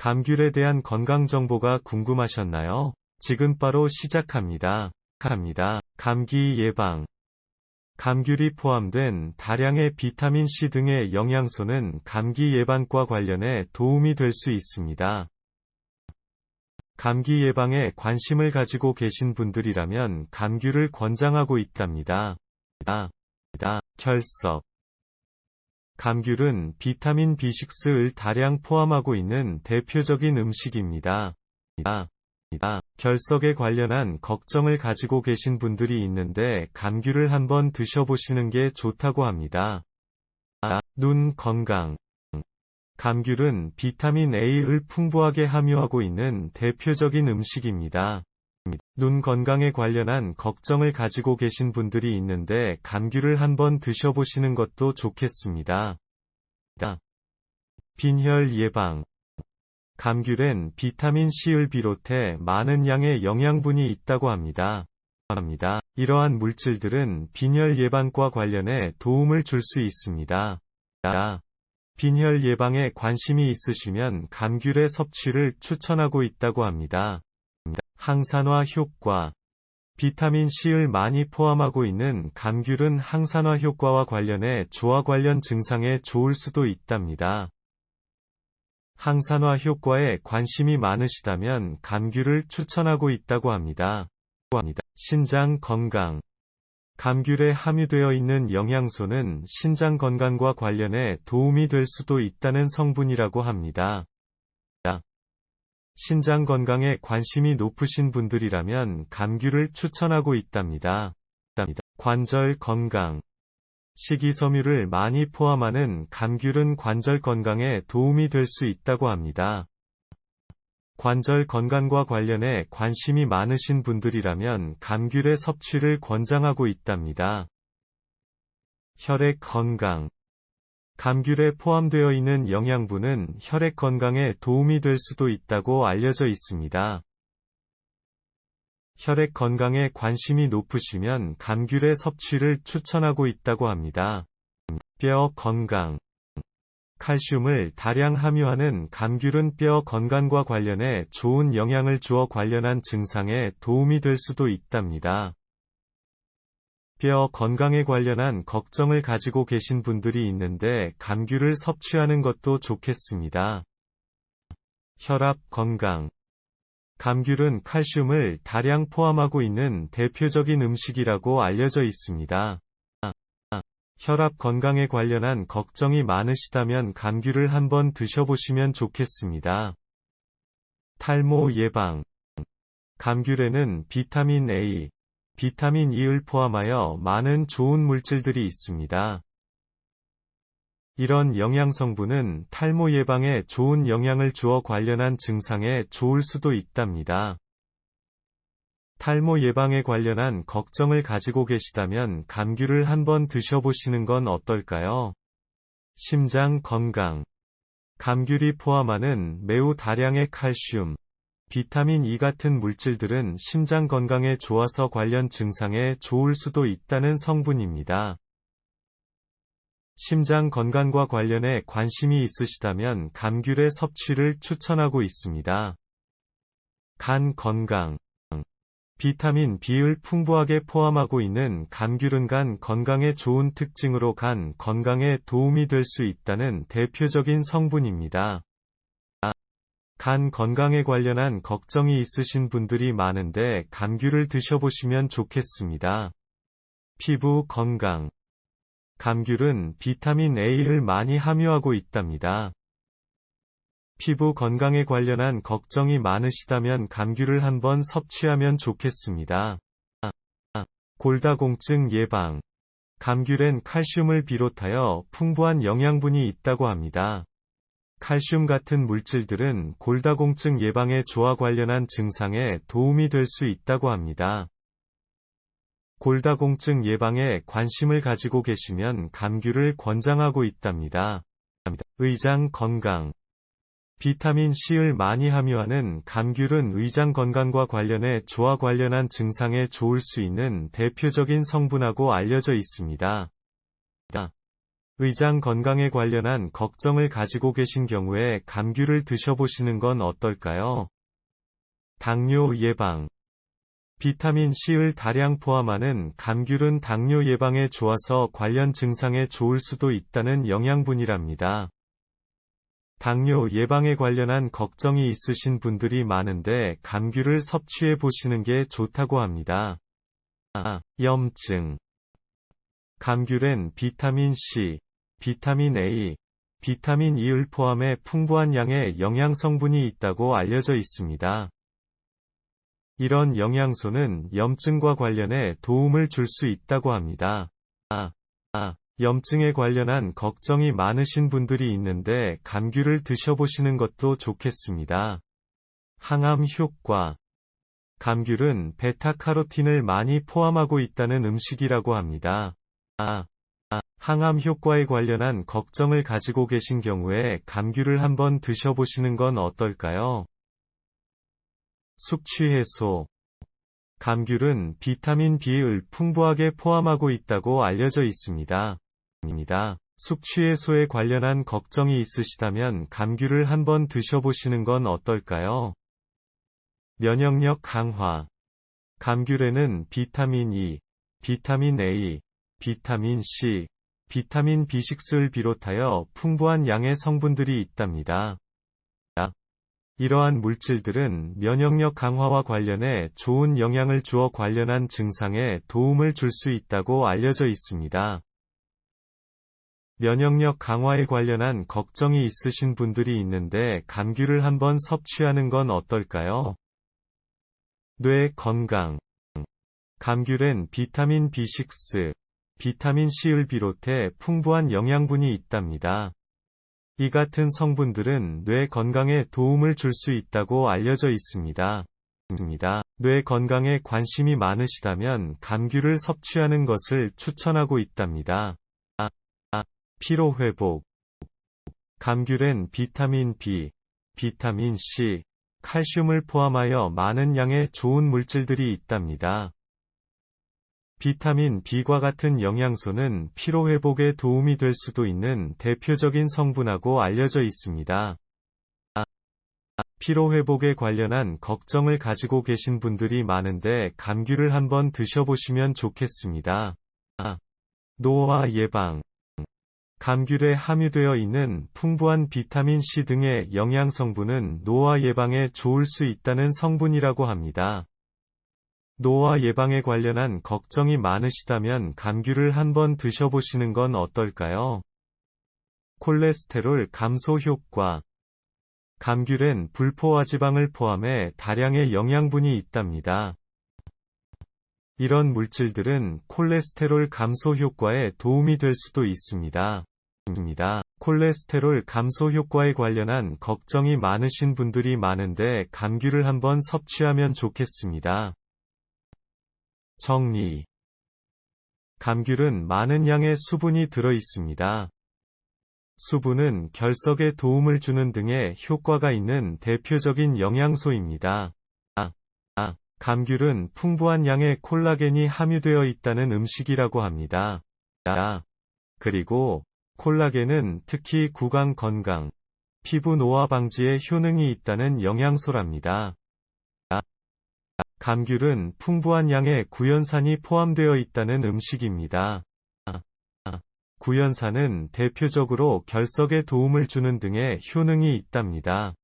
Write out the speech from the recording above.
감귤에 대한 건강 정보가 궁금하셨나요? 지금 바로 시작합니다. 감기 예방. 감귤이 포함된 다량의 비타민 C 등의 영양소는 감기 예방과 관련해 도움이 될 수 있습니다. 감기 예방에 관심을 가지고 계신 분들이라면 감귤을 권장하고 있답니다. 결석. 감귤은 비타민 B6를 다량 포함하고 있는 대표적인 음식입니다. 결석에 관련한 걱정을 가지고 계신 분들이 있는데 감귤을 한번 드셔보시는 게 좋다고 합니다. 눈 건강. 감귤은 비타민 A를 풍부하게 함유하고 있는 대표적인 음식입니다. 눈 건강에 관련한 걱정을 가지고 계신 분들이 있는데 감귤을 한번 드셔보시는 것도 좋겠습니다. 빈혈 예방. 감귤엔 비타민 C를 비롯해 많은 양의 영양분이 있다고 합니다. 이러한 물질들은 빈혈 예방과 관련해 도움을 줄 수 있습니다. 빈혈 예방에 관심이 있으시면 감귤의 섭취를 추천하고 있다고 합니다. 항산화 효과. 비타민 C를 많이 포함하고 있는 감귤은 항산화 효과와 관련해 조화 관련 증상에 좋을 수도 있답니다. 항산화 효과에 관심이 많으시다면 감귤을 추천하고 있다고 합니다. 신장 건강. 감귤에 함유되어 있는 영양소는 신장 건강과 관련해 도움이 될 수도 있다는 성분이라고 합니다. 신장 건강에 관심이 높으신 분들이라면 감귤을 추천하고 있답니다. 관절 건강. 식이섬유를 많이 포함하는 감귤은 관절 건강에 도움이 될 수 있다고 합니다. 관절 건강과 관련해 관심이 많으신 분들이라면 감귤의 섭취를 권장하고 있답니다. 혈액 건강. 감귤에 포함되어 있는 영양분은 혈액 건강에 도움이 될 수도 있다고 알려져 있습니다. 혈액 건강에 관심이 높으시면 감귤의 섭취를 추천하고 있다고 합니다. 뼈 건강. 칼슘을 다량 함유하는 감귤은 뼈 건강과 관련해 좋은 영향을 주어 관련한 증상에 도움이 될 수도 있답니다. 뼈 건강에 관련한 걱정을 가지고 계신 분들이 있는데 감귤을 섭취하는 것도 좋겠습니다. 혈압 건강. 감귤은 칼슘을 다량 포함하고 있는 대표적인 음식이라고 알려져 있습니다. 혈압 건강에 관련한 걱정이 많으시다면 감귤을 한번 드셔보시면 좋겠습니다. 탈모 예방. 감귤에는 비타민 A, 비타민 E를 포함하여 많은 좋은 물질들이 있습니다. 이런 영양성분은 탈모 예방에 좋은 영향을 주어 관련한 증상에 좋을 수도 있답니다. 탈모 예방에 관련한 걱정을 가지고 계시다면 감귤을 한번 드셔보시는 건 어떨까요? 심장 건강. 감귤이 포함하는 매우 다량의 칼슘, 비타민 E 같은 물질들은 심장 건강에 좋아서 관련 증상에 좋을 수도 있다는 성분입니다. 심장 건강과 관련해 관심이 있으시다면 감귤의 섭취를 추천하고 있습니다. 간 건강. 비타민 B를 풍부하게 포함하고 있는 감귤은 간 건강에 좋은 특징으로 간 건강에 도움이 될 수 있다는 대표적인 성분입니다. 간 건강에 관련한 걱정이 있으신 분들이 많은데 감귤을 드셔보시면 좋겠습니다. 피부 건강. 감귤은 비타민 A를 많이 함유하고 있답니다. 피부 건강에 관련한 걱정이 많으시다면 감귤을 한번 섭취하면 좋겠습니다. 골다공증 예방. 감귤엔 칼슘을 비롯하여 풍부한 영양분이 있다고 합니다. 칼슘 같은 물질들은 골다공증 예방에 조화 관련한 증상에 도움이 될 수 있다고 합니다. 골다공증 예방에 관심을 가지고 계시면 감귤을 권장하고 있답니다. 의장 건강. 비타민 C를 많이 함유하는 감귤은 의장 건강과 관련해 조화 관련한 증상에 좋을 수 있는 대표적인 성분하고 알려져 있습니다. 의장 건강에 관련한 걱정을 가지고 계신 경우에 감귤을 드셔보시는 건 어떨까요? 당뇨 예방. 비타민 C를 다량 포함하는 감귤은 당뇨 예방에 좋아서 관련 증상에 좋을 수도 있다는 영양분이랍니다. 당뇨 예방에 관련한 걱정이 있으신 분들이 많은데 감귤을 섭취해 보시는 게 좋다고 합니다. 염증. 감귤엔 비타민 C, 비타민 A, 비타민 E를 포함해 풍부한 양의 영양성분이 있다고 알려져 있습니다. 이런 영양소는 염증과 관련해 도움을 줄 수 있다고 합니다. 염증에 관련한 걱정이 많으신 분들이 있는데 감귤을 드셔보시는 것도 좋겠습니다. 항암 효과. 감귤은 베타카로틴을 많이 포함하고 있다는 음식이라고 합니다. 항암 효과에 관련한 걱정을 가지고 계신 경우에 감귤을 한번 드셔보시는 건 어떨까요? 숙취 해소. 감귤은 비타민 B를 풍부하게 포함하고 있다고 알려져 있습니다. 숙취 해소에 관련한 걱정이 있으시다면 감귤을 한번 드셔보시는 건 어떨까요? 면역력 강화. 감귤에는 비타민 E, 비타민 A, 비타민 C, 비타민 B6를 비롯하여 풍부한 양의 성분들이 있답니다. 이러한 물질들은 면역력 강화와 관련해 좋은 영향을 주어 관련한 증상에 도움을 줄 수 있다고 알려져 있습니다. 면역력 강화에 관련한 걱정이 있으신 분들이 있는데 감귤을 한번 섭취하는 건 어떨까요? 뇌 건강. 감귤엔 비타민 B6, 비타민 C를 비롯해 풍부한 영양분이 있답니다. 이 같은 성분들은 뇌 건강에 도움을 줄 수 있다고 알려져 있습니다. 뇌 건강에 관심이 많으시다면 감귤을 섭취하는 것을 추천하고 있답니다. 피로 회복. 감귤엔 비타민 B, 비타민 C, 칼슘을 포함하여 많은 양의 좋은 물질들이 있답니다. 비타민 B과 같은 영양소는 피로 회복에 도움이 될 수도 있는 대표적인 성분하고 알려져 있습니다. 피로 회복에 관련한 걱정을 가지고 계신 분들이 많은데 감귤을 한번 드셔보시면 좋겠습니다. 노화 예방. 감귤에 함유되어 있는 풍부한 비타민 C 등의 영양성분은 노화 예방에 좋을 수 있다는 성분이라고 합니다. 노화 예방에 관련한 걱정이 많으시다면 감귤을 한번 드셔보시는 건 어떨까요? 콜레스테롤 감소 효과. 감귤엔 불포화지방을 포함해 다량의 영양분이 있답니다. 이런 물질들은 콜레스테롤 감소 효과에 도움이 될 수도 있습니다. 콜레스테롤 감소 효과에 관련한 걱정이 많으신 분들이 많은데 감귤을 한번 섭취하면 좋겠습니다. 정리. 감귤은 많은 양의 수분이 들어 있습니다. 수분은 결석에 도움을 주는 등의 효과가 있는 대표적인 영양소입니다. 감귤은 풍부한 양의 콜라겐이 함유되어 있다는 음식이라고 합니다. 그리고 콜라겐은 특히 구강 건강, 피부 노화 방지에 효능이 있다는 영양소랍니다. 감귤은 풍부한 양의 구연산이 포함되어 있다는 음식입니다. 구연산은 대표적으로 결석에 도움을 주는 등의 효능이 있답니다.